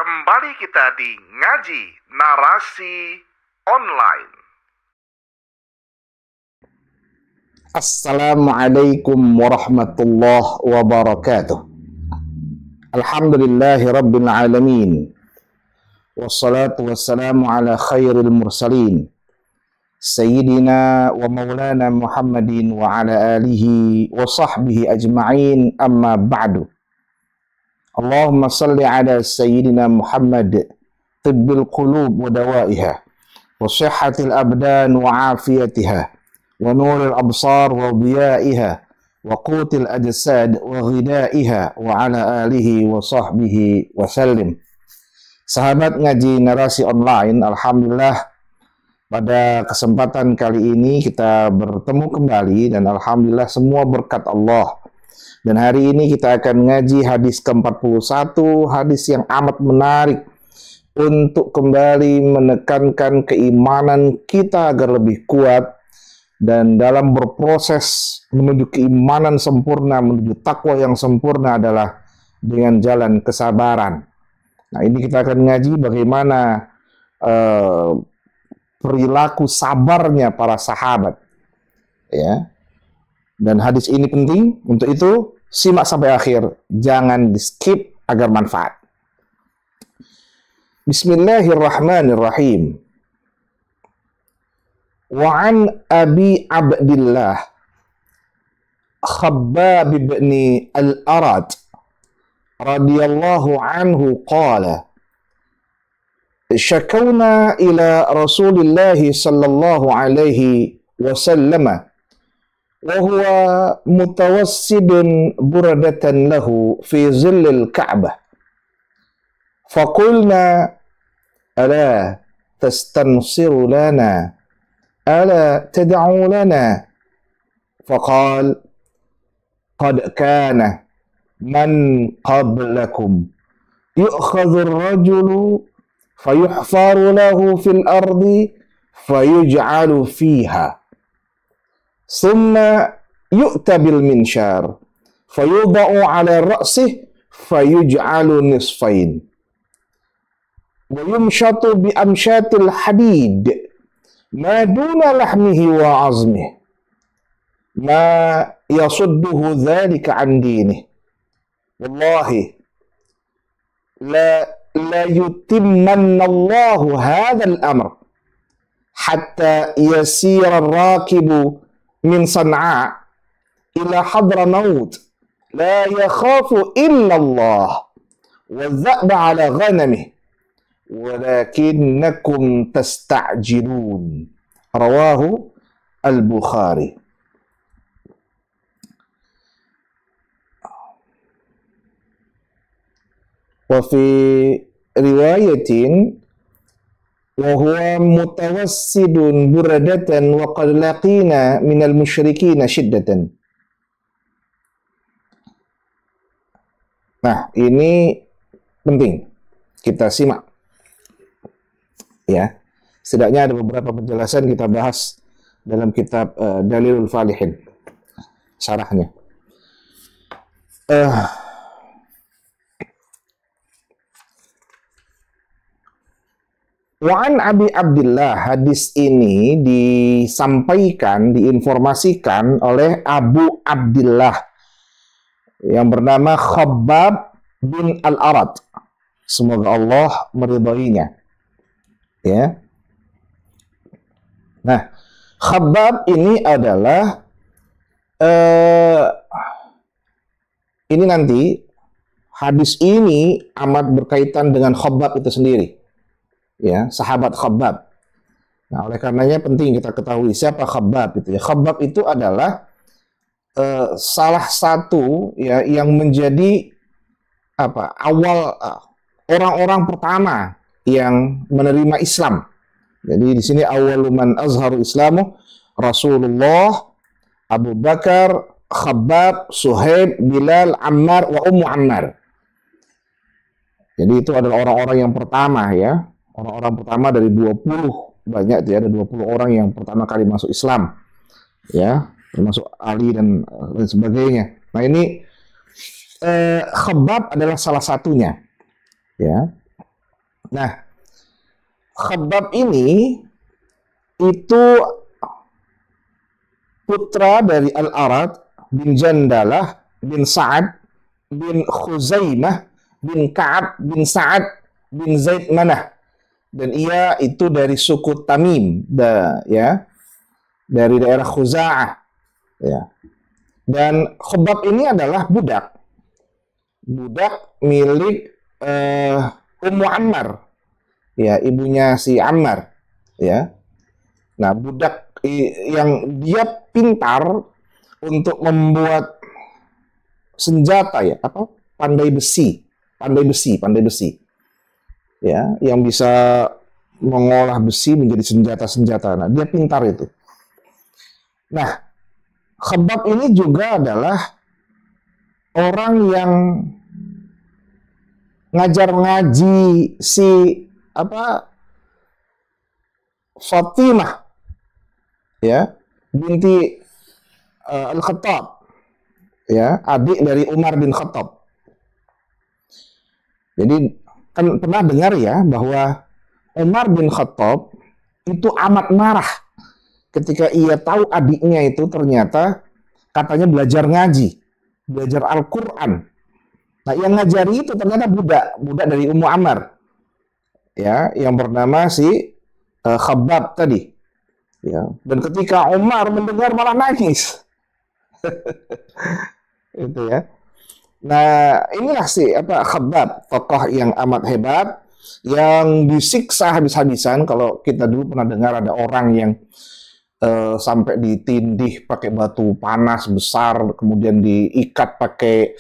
Kembali kita di Ngaji Narasi Online. Assalamualaikum warahmatullahi wabarakatuh. Alhamdulillahi rabbil alamin. Wassalatu wassalamu ala khairil mursalin. Sayyidina wa maulana Muhammadin wa ala alihi wa sahbihi ajma'in, amma ba'du. Allahumma salli ala Sayyidina Muhammad tibbil qulub wa dawaiha wa sihhatil abdan wa afiyatiha wa nuril absar wa diyaiha wa qutil ajsad wa ghidaiha wa ala alihi wa sahbihi wa sallim. Sahabat Ngaji Narasi Online, alhamdulillah pada kesempatan kali ini kita bertemu kembali dan alhamdulillah semua berkat Allah. Dan hari ini kita akan ngaji hadis ke-41, hadis yang amat menarik untuk kembali menekankan keimanan kita agar lebih kuat dan dalam berproses menuju keimanan sempurna, menuju takwa yang sempurna adalah dengan jalan kesabaran. Nah, ini kita akan ngaji bagaimana perilaku sabarnya para sahabat, ya. Dan hadis ini penting, untuk itu simak sampai akhir, jangan di skip agar manfaat. Bismillahirrahmanirrahim. Wa an Abi Abdillah Khabbab bin al-Arad radhiyallahu anhu qala syakawna ila Rasulillah sallallahu alaihi wasallam وهو متوسد بردة له في ظل الكعبة فقلنا ألا تستنصر لنا ألا تدعو لنا فقال قد كان من قبلكم يؤخذ الرجل فيحفر له في الأرض فيجعل فيها ثم يؤتى بالمنشار فيوضع على رأسه فيجعل نصفين ويمشط بأمشاط الحديد ما دون لحمه وعظمه ما يصده ذلك عن دينه والله لا يتمن الله هذا الأمر حتى يسير الراكب من صنعاء إلى حضرموت لا يخاف إلا الله والذئب على غنمه ولكنكم تستعجلون رواه البخاري. وفي رواية وهو متوسد بردة وقد لقينا من المشركين شدة. Nah, ini penting kita simak, ya. Setidaknya ada beberapa penjelasan kita bahas dalam kitab Dalilul Falihin, syarahnya. Wa'an Abi Abdillah, hadis ini disampaikan, diinformasikan oleh Abu Abdillah yang bernama Khabbab bin al-Arad. Semoga Allah meridainya. Ya. Nah, Khabbab ini adalah ini nanti hadis ini amat berkaitan dengan Khabbab itu sendiri. Ya, sahabat Khabbab. Nah, oleh karenanya penting kita ketahui siapa Khabbab itu. Ya, Khabbab itu adalah salah satu ya yang menjadi awal orang-orang pertama yang menerima Islam. Jadi di sini awalu man azharu Islamu Rasulullah, Abu Bakar, Khabbab, Suhaib, Bilal, Ammar, wa Ummu Ammar. Jadi itu adalah orang-orang yang pertama, ya. Orang-orang pertama dari 20, banyak ya, ada 20 orang yang pertama kali masuk Islam, ya, termasuk Ali dan sebagainya. Nah, ini Khabbab adalah salah satunya, ya. Nah, Khabbab ini itu putra dari Al-Arad bin Jandalah bin Sa'ad bin Khuzaimah bin Ka'ab bin Sa'ad bin Zaid Manah, dan ia itu dari suku Tamim, ya, dari daerah Khuza'ah, ya. Dan Khabbab ini adalah budak milik Ummu Ammar, ya, ibunya si Ammar, ya. Nah, budak yang dia pintar untuk membuat senjata, ya, apa, pandai besi, ya, yang bisa mengolah besi menjadi senjata-senjata. Nah, dia pintar itu. Nah, Khabbab ini juga adalah orang yang ngajar ngaji si apa Fatimah, ya, binti Al-Khattab, ya, adik dari Umar bin Khattab. Jadi kan pernah dengar ya bahwa Umar bin Khattab itu amat marah ketika ia tahu adiknya itu ternyata katanya belajar ngaji, belajar Al-Quran. Nah, yang ngajari itu ternyata budak dari Ummu Ammar, ya, yang bernama si Khabbab tadi. Ya. Dan ketika Umar mendengar malah nangis. Itu ya. Nah, inilah si Khabbab, tokoh yang amat hebat, yang disiksa habis-habisan. Kalau kita dulu pernah dengar ada orang yang sampai ditindih pakai batu panas besar, kemudian diikat pakai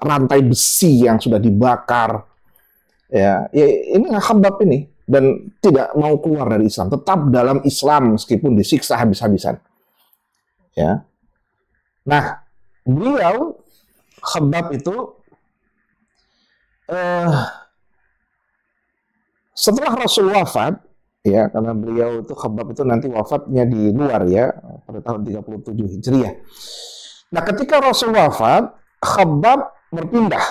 rantai besi yang sudah dibakar. Ya, ini Khabbab ini, dan tidak mau keluar dari Islam, tetap dalam Islam meskipun disiksa habis-habisan. Ya. Nah, beliau Khabbab itu setelah Rasul wafat, ya, karena beliau itu Khabbab itu nanti wafatnya di luar, ya, pada tahun 37 Hijriah. Nah, ketika Rasul wafat, Khabbab berpindah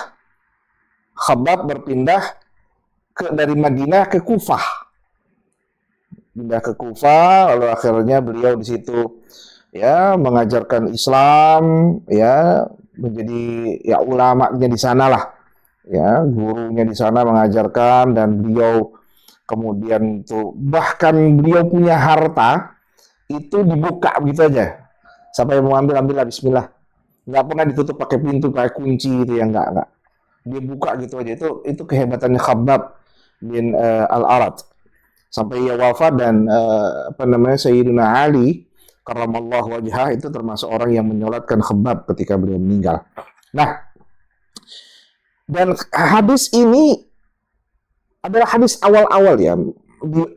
dari Madinah ke Kufah. Pindah ke Kufah, lalu akhirnya beliau di situ, ya, mengajarkan Islam, ya, menjadi, ya, ulamanya di sana lah, ya, gurunya di sana mengajarkan, dan beliau kemudian itu bahkan beliau punya harta itu dibuka begitu aja, sampai mau ambil Bismillah, nggak pernah ditutup pakai pintu, pakai kunci itu, ya, nggak, dia buka gitu aja. Itu kehebatannya Khabbab bin Al-Arad sampai ia wafat. Dan Sayyidina Ali karramallahu wajhah itu termasuk orang yang menyolatkan Khabbab ketika beliau meninggal. Nah, dan hadis ini adalah hadis awal-awal, ya,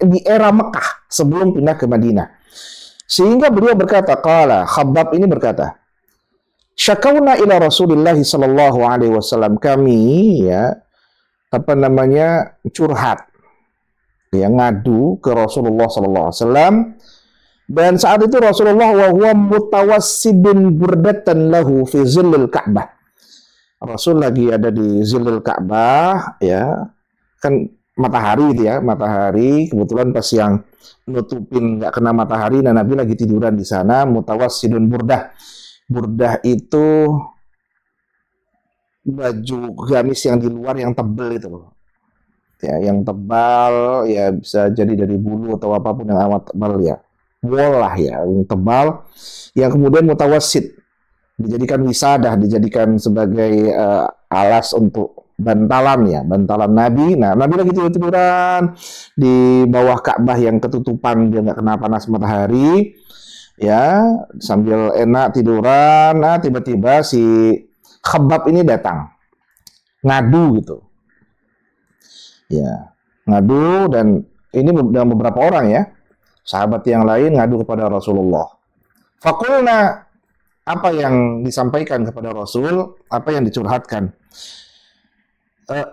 di era Mekah sebelum pindah ke Madinah. Sehingga beliau berkata, Khabbab ini berkata, syakawna ila Rasulillah sallallahu alaihi wasallam, kami, ya, curhat, ya, ngadu ke Rasulullah sallallahu alaihi wasallam. Dan saat itu Rasulullah wa huwa mutawassidun burdatan lahu fi zillil Ka'bah. Rasul lagi ada di zillil Ka'bah, ya, kan matahari itu, ya, matahari kebetulan pas yang nutupin nggak kena matahari. Nah, Nabi lagi tiduran di sana, mutawassidun burdah. Burdah itu baju gamis yang di luar yang tebal itu loh, ya, yang tebal, ya, bisa jadi dari bulu atau apapun yang amat tebal, ya, wool lah, ya, yang tebal, yang kemudian mutawassid, dijadikan wisadah, dijadikan sebagai alas untuk bantalan, ya, bantalan Nabi. Nah, Nabi lagi tidur-tiduran di bawah Ka'bah yang ketutupan, dia nggak kena panas matahari, ya, sambil enak tiduran. Nah, tiba-tiba si Khabbab ini datang ngadu gitu, ya, ngadu. Dan ini dengan beberapa orang, ya, sahabat yang lain ngadu kepada Rasulullah. Fakulna, apa yang disampaikan kepada Rasul, apa yang dicurhatkan,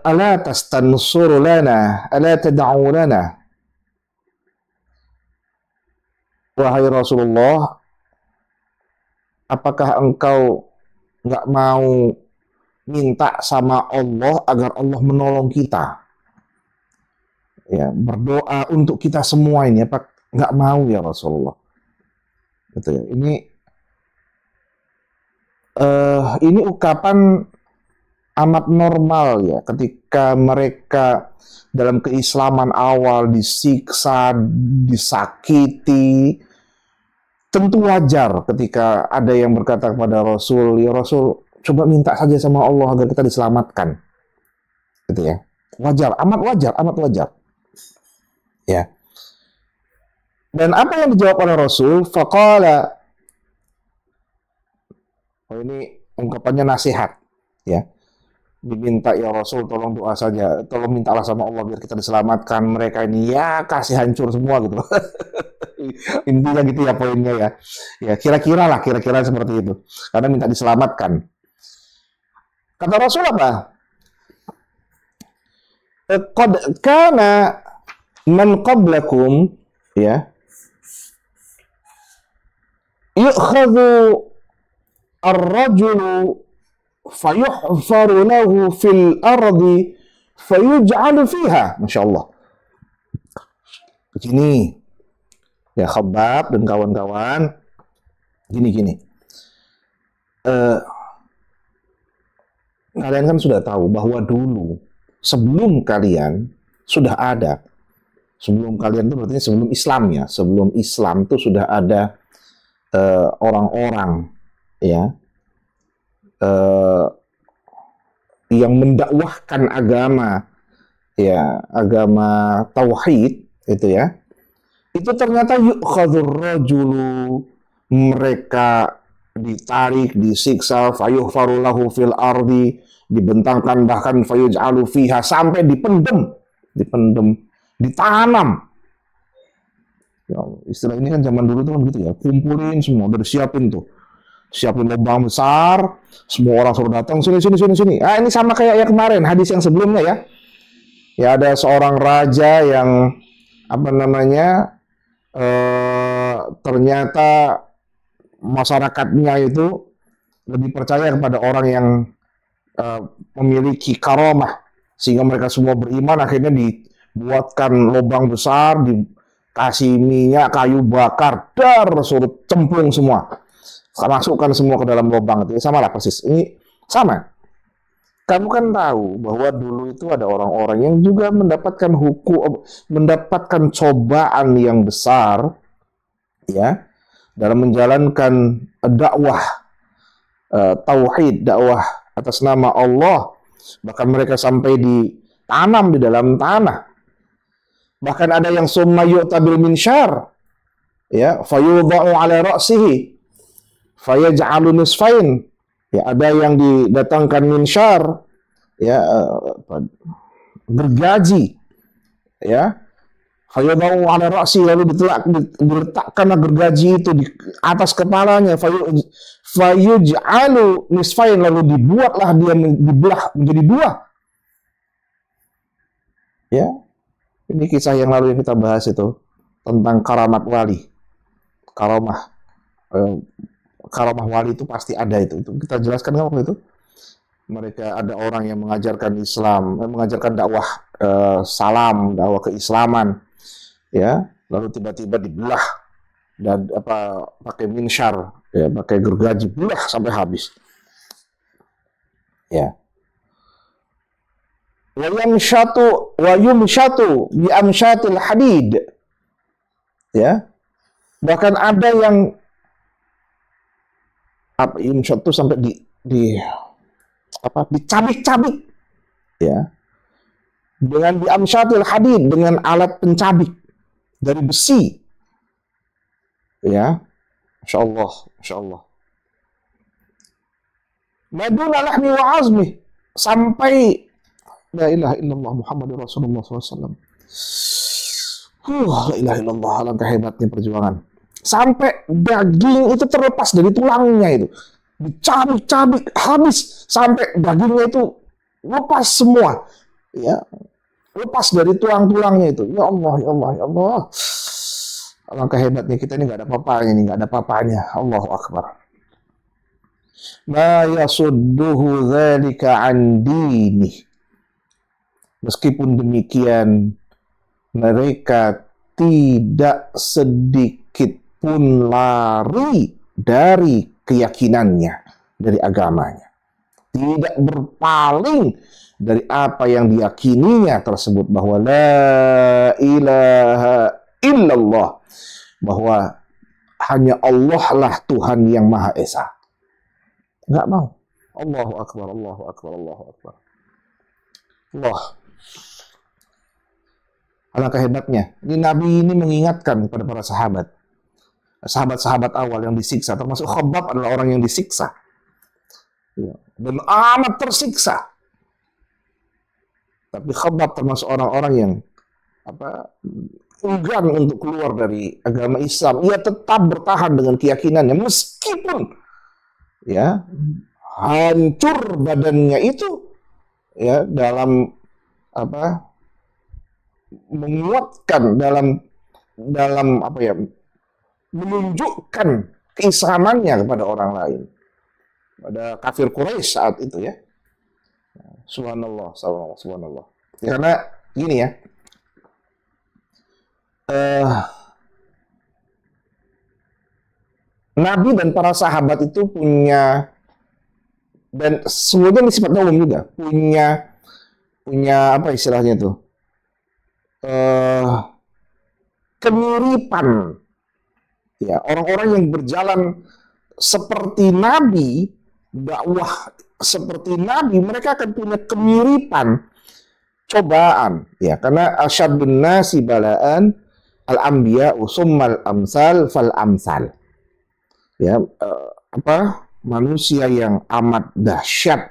ala tastansuru lana, ala tad'u lana, wahai Rasulullah, apakah engkau nggak mau minta sama Allah agar Allah menolong kita. Ya, berdoa untuk kita semua ini apa nggak mau ya Rasulullah. Gitu ya. Ini ungkapan amat normal ya ketika mereka dalam keislaman awal disiksa, disakiti. Tentu wajar ketika ada yang berkata kepada Rasul, ya Rasul, coba minta saja sama Allah agar kita diselamatkan. Gitu ya. Wajar, amat wajar, amat wajar. Ya. Dan apa yang dijawab oleh Rasul? Faqala. Oh, ini ungkapannya nasihat, ya. Diminta ya Rasul tolong doa saja, tolong mintalah sama Allah biar kita diselamatkan, mereka ini ya kasih hancur semua gitu. Intinya gitu ya poinnya ya. Ya kira-kira seperti itu. Karena minta diselamatkan. Kata Rasul apa? Qad kana man qablakum ya yu'khadhu ar-rajulu fayuhfaru lahu fil ardi fayuj'alu fiha. Masya Allah. Begini ya Khabbab dan kawan-kawan, gini. Kalian kan sudah tahu bahwa dulu sebelum kalian sudah ada, sebelum kalian itu berarti sebelum Islam ya, sebelum Islam itu sudah ada orang-orang ya yang mendakwahkan agama ya, agama tauhid itu ya. Itu ternyata yu'khadhur rajulu, mereka ditarik, disiksa, fayuhfaru lahu fil ardi, dibentangkan bahkan fayuj'alu fiha, sampai dipendem, ditanam. Ya, istilah ini kan zaman dulu tuh kan gitu ya, kumpulin semua, udah disiapin tuh. Siapin lubang besar, semua orang suruh datang, sini. Ah, ini sama kayak ya kemarin, hadis yang sebelumnya ya. Ya ada seorang raja yang apa namanya ternyata masyarakatnya itu lebih percaya kepada orang yang memiliki karamah, sehingga mereka semua beriman. Akhirnya dibuatkan lubang besar, dikasih minyak, kayu bakar, suruh cemplung semua, masukkan semua ke dalam lubang itu. Sama lah persis, ini sama. Kamu kan tahu bahwa dulu itu ada orang-orang yang juga mendapatkan mendapatkan cobaan yang besar ya dalam menjalankan dakwah tauhid, dakwah atas nama Allah. Bahkan mereka sampai ditanam di dalam tanah. Bahkan ada yang summa yu'tabil minsyar ya fayudha'u ala ra'sihi fayaj'alu nisfain. Ya, ada yang didatangkan minsyar, ya, gergaji, ya, fayudau ala ra'si, lalu diletakkanlah gergaji itu di atas kepalanya, fayuj'alu nisfain, lalu dibuatlah dia dibelah menjadi dua. Ya, ini kisah yang lalu yang kita bahas itu tentang karamat wali, karamah. Karamah wali itu pasti ada itu. Kita jelaskan kan waktu itu. Mereka ada orang yang mengajarkan Islam, mengajarkan dakwah salam, dakwah keislaman, ya. Lalu tiba-tiba dibelah dan pakai minsyar, ya, pakai gergaji, belah sampai habis. Ya. Wa yumshatu bi amsyatil hadid. Ya. Bahkan ada yang imsyat itu sampai dicabik-cabik ya dengan biamsyatil hadid, dengan alat pencabik dari besi ya. Masya Allah maduna lahmi wa azmi, sampai la ilaha illallah Muhammadur Rasulullah SAW. La ilaha illallah, alangkah hebatnya perjuangan. Sampai daging itu terlepas dari tulangnya itu, dicabik-cabik habis sampai dagingnya itu lepas semua, ya, lepas dari tulang-tulangnya itu. Ya Allah, alangkah hebatnya kita ini, nggak ada apa-apanya, Allahu Akbar. ma yasudduhu dzalika an dinih. Meskipun demikian, mereka tidak sedikit pun lari dari keyakinannya, dari agamanya. Tidak berpaling dari apa yang diyakininya tersebut, bahwa la ilaha illallah, bahwa hanya Allah lah Tuhan yang Maha Esa. Nggak mau. Allahu Akbar, Allahu Akbar, Allahu Akbar. Allah. Alangkah hebatnya. Ini Nabi ini mengingatkan kepada para sahabat. Sahabat-sahabat awal yang disiksa, termasuk Khabbab adalah orang yang disiksa. Dan amat tersiksa. Tapi Khabbab termasuk orang-orang yang enggan untuk keluar dari agama Islam. Ia tetap bertahan dengan keyakinannya meskipun ya hancur badannya itu ya dalam menguatkan dalam menunjukkan keislamannya kepada orang lain, pada kafir Quraisy saat itu ya. Subhanallah, subhanallah. Karena gini ya, Nabi dan para sahabat itu punya, dan semuanya ini sifatnya umum juga, punya apa istilahnya tuh, kemiripan. Ya, orang-orang yang berjalan seperti Nabi, dakwah seperti Nabi, mereka akan punya kemiripan, cobaan. Ya, karena asyadun nasi balaan al-anbiya summal amsal fal amsal. Ya, manusia yang amat dahsyat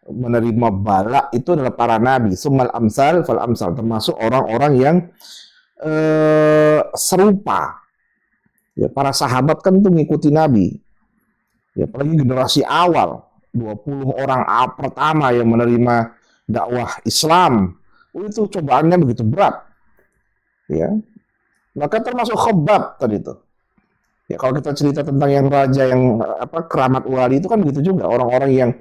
menerima bala itu adalah para nabi, summal amsal fal amsal, termasuk orang-orang yang serupa. Ya, para sahabat kan tuh ngikuti Nabi. Ya, apalagi generasi awal, 20 orang pertama yang menerima dakwah Islam. Itu cobaannya begitu berat. Ya. Maka termasuk Khabbab tadi itu. Ya, kalau kita cerita tentang yang raja yang keramat wali itu kan begitu juga, orang-orang yang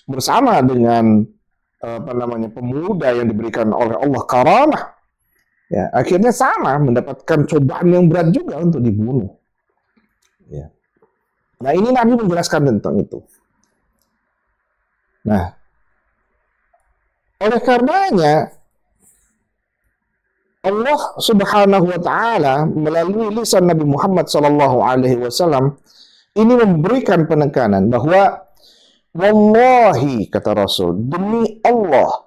bersama dengan pemuda yang diberikan oleh Allah karamah. Ya, akhirnya sama mendapatkan cobaan yang berat juga untuk dibunuh. Ya. Nah, ini Nabi menjelaskan tentang itu. Nah, oleh karenanya Allah Subhanahu wa taala melalui lisan Nabi Muhammad sallallahu alaihi wasallam ini memberikan penekanan bahwa wallahi, kata Rasul, demi Allah,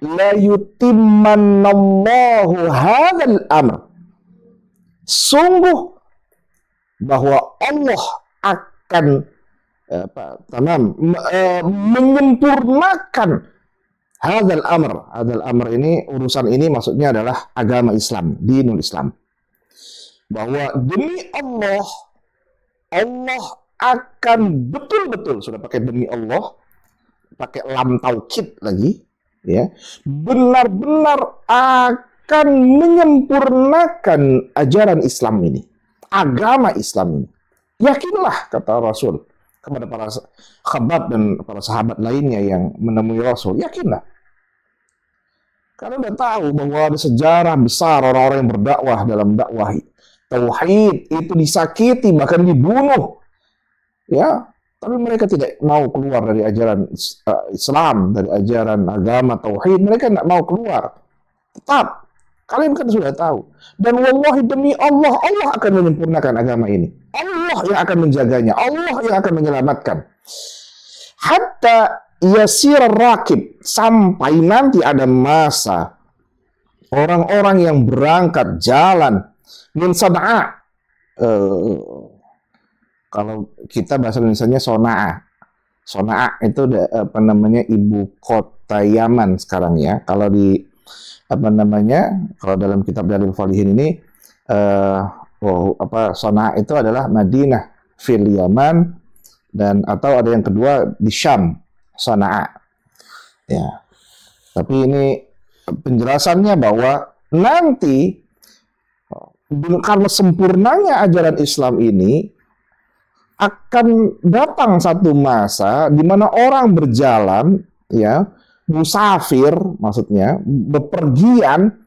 la yutimmannallahu hadzal amr. Sungguh bahwa Allah akan menyempurnakan hadzal amr. Hadzal amr ini, urusan ini maksudnya adalah agama Islam, dinul Islam. Bahwa demi Allah, Allah akan betul-betul, sudah pakai demi Allah, pakai lam taukid lagi, ya, benar-benar akan menyempurnakan ajaran Islam ini, agama Islam ini. Yakinlah, kata Rasul kepada para Khabbab dan para sahabat lainnya yang menemui Rasul, yakinlah. Karena udah tahu bahwa ada sejarah besar orang-orang yang berdakwah dalam dakwah tauhid itu disakiti, bahkan dibunuh. Ya, tapi mereka tidak mau keluar dari ajaran Islam, dari ajaran agama tauhid. Mereka tidak mau keluar. Tetap, kalian kan sudah tahu. Dan wallahi demi Allah, Allah akan menyempurnakan agama ini. Allah yang akan menjaganya, Allah yang akan menyelamatkan. Hatta yasir rakib, sampai nanti ada masa orang-orang yang berangkat jalan min Sana'a. Kalau kita bahasa Indonesianya Sona'a. Sona'a itu ibu kota Yaman sekarang ya. Kalau di kalau dalam kitab Dalil Falihin ini Sona'a itu adalah Madinah fil Yaman, dan atau ada yang kedua di Syam, Sona'a. Ya. Tapi ini penjelasannya bahwa nanti karena sempurnanya ajaran Islam ini, akan datang satu masa di mana orang berjalan, ya, musafir, maksudnya bepergian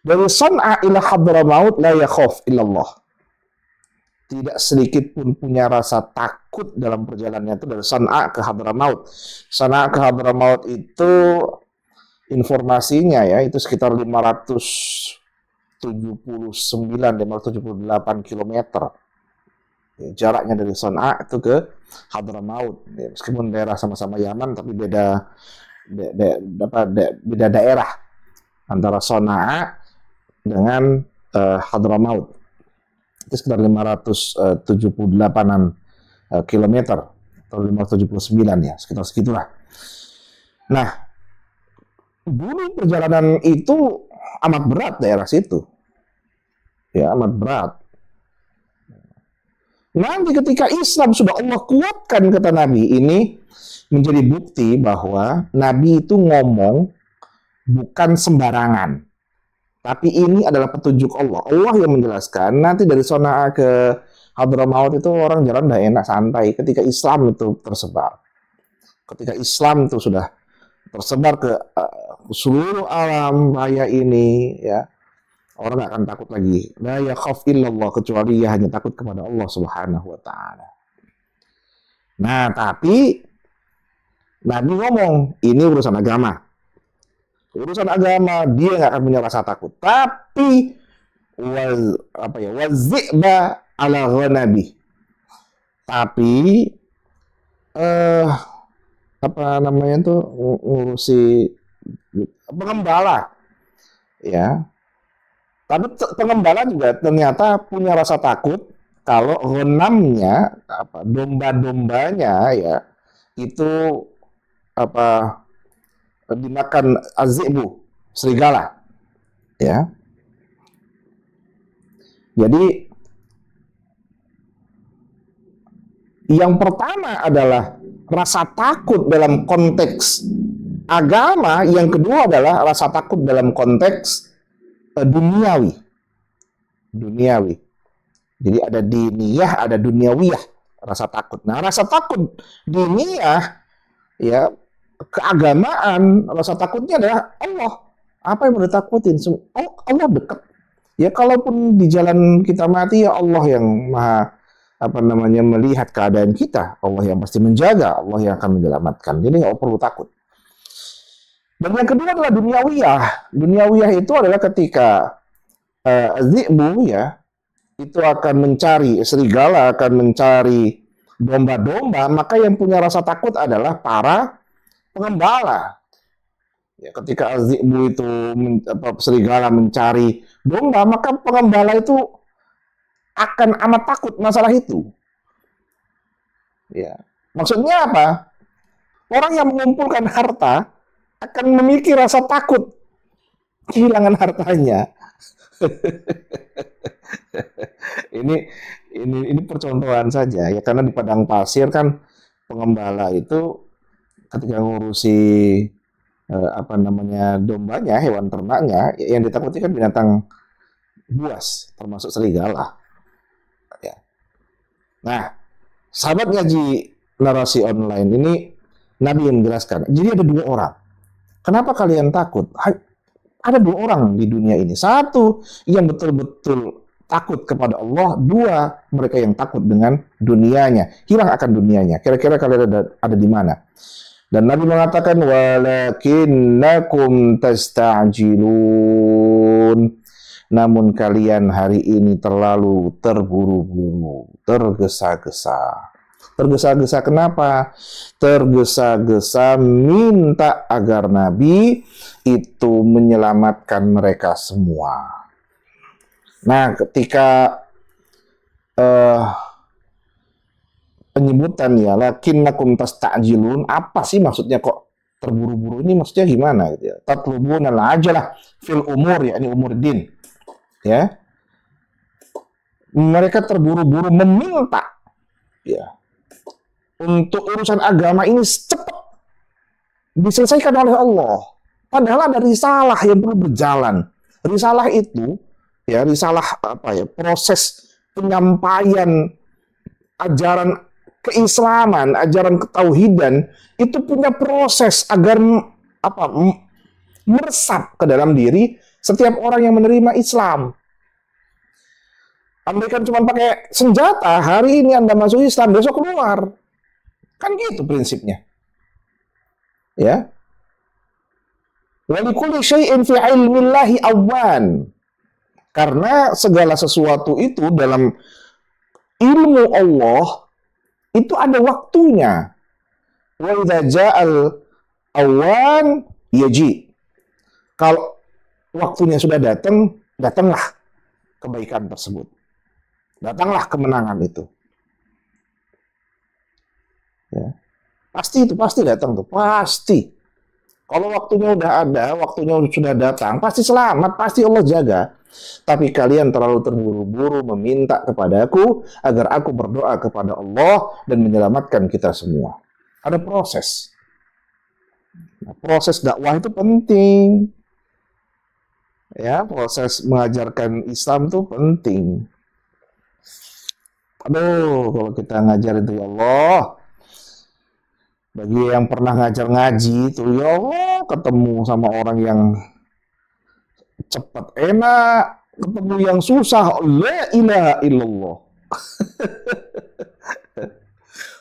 dari San'a ila Hadramaut la yakhaf illallah. Tidak sedikit pun punya rasa takut dalam perjalanannya itu dari San'a ke Hadramaut. San'a ke Hadramaut itu informasinya ya itu sekitar 578 kilometer. Ya, jaraknya dari San'a itu ke Hadramaut. Ya, meskipun daerah sama-sama Yaman tapi beda daerah antara San'a dengan Hadramaut. Itu sekitar 578-an kilometer atau 579 ya, sekitar segitulah. Nah, dulu perjalanan itu amat berat daerah situ. Ya, amat berat. Nanti ketika Islam sudah Allah kuatkan, kata Nabi, ini menjadi bukti bahwa Nabi itu ngomong bukan sembarangan. Tapi ini adalah petunjuk Allah. Allah yang menjelaskan. Nanti dari San'a ke Hadramaut itu orang jalan udah enak, santai. Ketika Islam itu tersebar. Ketika Islam itu sudah tersebar ke seluruh alam raya ini, ya, orang nggak akan takut lagi. La yakhaf illallah, kecuali ia hanya takut kepada Allah Subhanahu wa Ta'ala. Nah, tapi Nabi ngomong, ini urusan agama. Urusan agama dia nggak akan punya rasa takut. Tapi wazi'ba ala ghanabi. Tapi apa namanya tuh ngurusi pengembala, ya. Tapi pengembala juga ternyata punya rasa takut kalau ghanamnya, domba-dombanya, ya, itu dimakan azibu, serigala, ya. Jadi yang pertama adalah rasa takut dalam konteks agama, yang kedua adalah rasa takut dalam konteks duniawi. Jadi ada diniyah, ada duniawiyah, rasa takut. Nah, rasa takut diniyah, ya, keagamaan, rasa takutnya adalah Allah. Apa yang mau ditakutin? Allah dekat. Ya, kalaupun di jalan kita mati, ya Allah yang maha melihat keadaan kita. Allah yang pasti menjaga, Allah yang akan menyelamatkan. Jadi nggak perlu takut. Dan yang kedua adalah duniawiyah. Duniawiyah itu adalah ketika zi'bu, ya, itu akan mencari, serigala akan mencari domba-domba, maka yang punya rasa takut adalah para pengembala. Ya, ketika azibu itu serigala mencari domba, maka pengembala itu akan amat takut masalah itu. Ya, maksudnya apa? Orang yang mengumpulkan harta akan memiliki rasa takut kehilangan hartanya. ini percontohan saja ya, karena di padang pasir kan pengembala itu ketika ngurusi dombanya, hewan ternaknya, yang ditakuti kan binatang buas, termasuk serigala. Ya. Nah, sahabat ngaji narasi online ini Nabi yang menjelaskan. Jadi ada dua orang. Kenapa kalian takut? Ada dua orang di dunia ini. Satu yang betul-betul takut kepada Allah. Dua, mereka yang takut dengan dunianya. Hilang akan dunianya. Kira-kira kalian ada di mana? Dan Nabi mengatakan, walakinnakum tasta'jilun. Namun kalian hari ini terlalu terburu-buru, tergesa-gesa. Tergesa-gesa kenapa? Tergesa-gesa minta agar Nabi itu menyelamatkan mereka semua. Nah, ketika penyebutan ya lakinnakum tasta'jilun, apa sih maksudnya kok terburu-buru ini, maksudnya gimana gitu ya? Tatlubuna al-ajalah fil umur, ya ini umur din. Ya. Mereka terburu-buru meminta, ya, untuk urusan agama ini cepat diselesaikan oleh Allah. Padahal ada risalah yang perlu berjalan. Risalah itu, ya, risalah proses penyampaian ajaran keislaman, ajaran ketauhidan itu punya proses agar meresap ke dalam diri setiap orang yang menerima Islam. Andaikan cuma pakai senjata, hari ini Anda masuk Islam, besok keluar. Kan gitu prinsipnya. Ya. Wa likulli syai'in fi ilmillahi awan. Karena segala sesuatu itu dalam ilmu Allah itu ada waktunya. Wa idza ja'al awan yaji. Kalau waktunya sudah datang, datanglah kebaikan tersebut. Datanglah kemenangan itu. Ya. Pasti datang tuh, pasti. Kalau waktunya udah ada, waktunya sudah datang, pasti selamat, pasti Allah jaga. Tapi kalian terlalu terburu-buru meminta kepadaku agar aku berdoa kepada Allah dan menyelamatkan kita semua. Ada proses. Nah, proses dakwah itu penting. Ya, proses mengajarkan Islam itu penting. Aduh, kalau kita ngajar itu ya Allah. Bagi yang pernah ngajar ngaji itu ya Allah, ketemu sama orang yang cepat enak, ketemu yang susah, la ilaha illallah.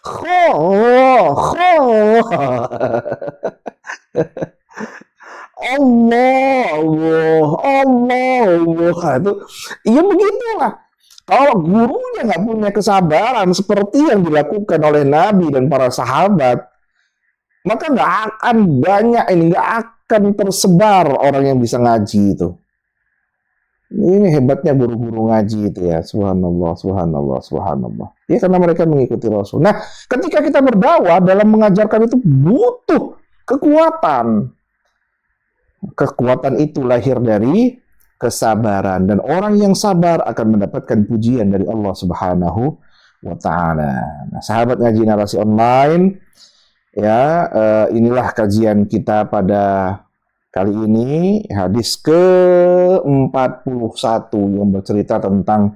Allah. Itu, ya begitulah. Kalau gurunya nggak punya kesabaran seperti yang dilakukan oleh Nabi dan para sahabat, maka nggak akan banyak nggak akan tersebar orang yang bisa ngaji itu. Ini hebatnya guru-guru ngaji itu ya, subhanallah. Ya karena mereka mengikuti Rasul. Nah, ketika kita berdakwah dalam mengajarkan itu butuh kekuatan. Kekuatan itu lahir dari kesabaran, dan orang yang sabar akan mendapatkan pujian dari Allah Subhanahu wa taala. Nah, sahabat ngaji narasi online, ya, inilah kajian kita pada kali ini, hadis ke-41 yang bercerita tentang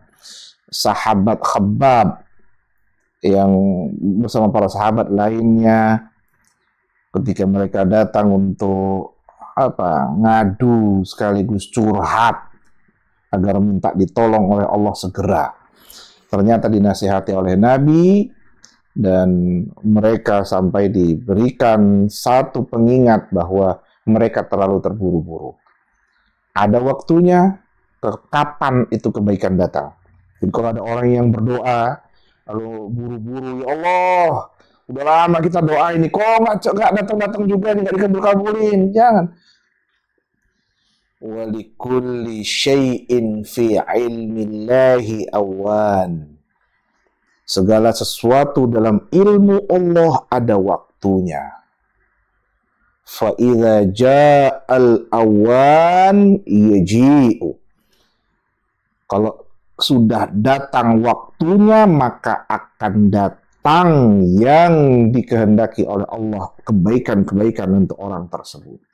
sahabat Khabbab yang bersama para sahabat lainnya ketika mereka datang untuk ngadu sekaligus curhat agar minta ditolong oleh Allah segera. Ternyata dinasihati oleh Nabi dan mereka sampai diberikan satu pengingat bahwa mereka terlalu terburu-buru. Ada waktunya, kapan itu kebaikan datang. Jadi kalau ada orang yang berdoa lalu buru-buru, ya Allah, udah lama kita doa ini, kok nggak datang-datang juga nih, nggak dikabul-kabulin. Jangan. Walikulli syai'in fi ilmillahi awan. Segala sesuatu dalam ilmu Allah ada waktunya. Fa idza ja'al awan yaji'u. Kalau sudah datang waktunya, maka akan datang yang dikehendaki oleh Allah, kebaikan-kebaikan untuk orang tersebut.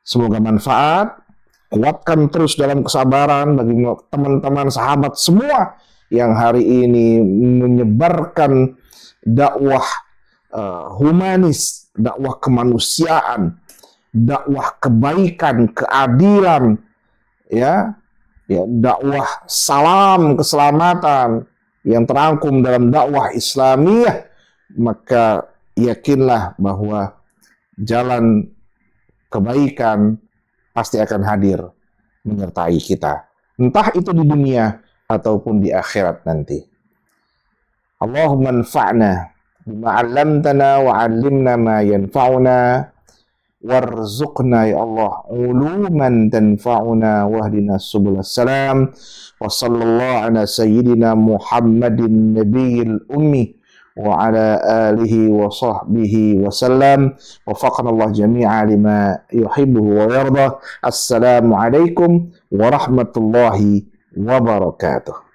Semoga manfaat, kuatkan terus dalam kesabaran bagi teman-teman sahabat semua yang hari ini menyebarkan dakwah humanis, dakwah kemanusiaan, dakwah kebaikan, keadilan, ya, dakwah salam keselamatan yang terangkum dalam dakwah Islamiyah. Maka yakinlah bahwa jalan kebaikan pasti akan hadir menyertai kita, entah itu di dunia ataupun di akhirat nanti. Allahumma anfa'na bima 'allamtana wa 'allimna ma yanfa'una warzuqna ya Allah uluman tanfa'una wahdina subulas salam wa sallallahu ala sayyidina Muhammadin nabiyil ummi wa ala alihi wa sahbihi wa sallam. Wafaqana Allah jami'a lima yuhibbuhu wa yardah. Assalamualaikum warahmatullahi wabarakatuh.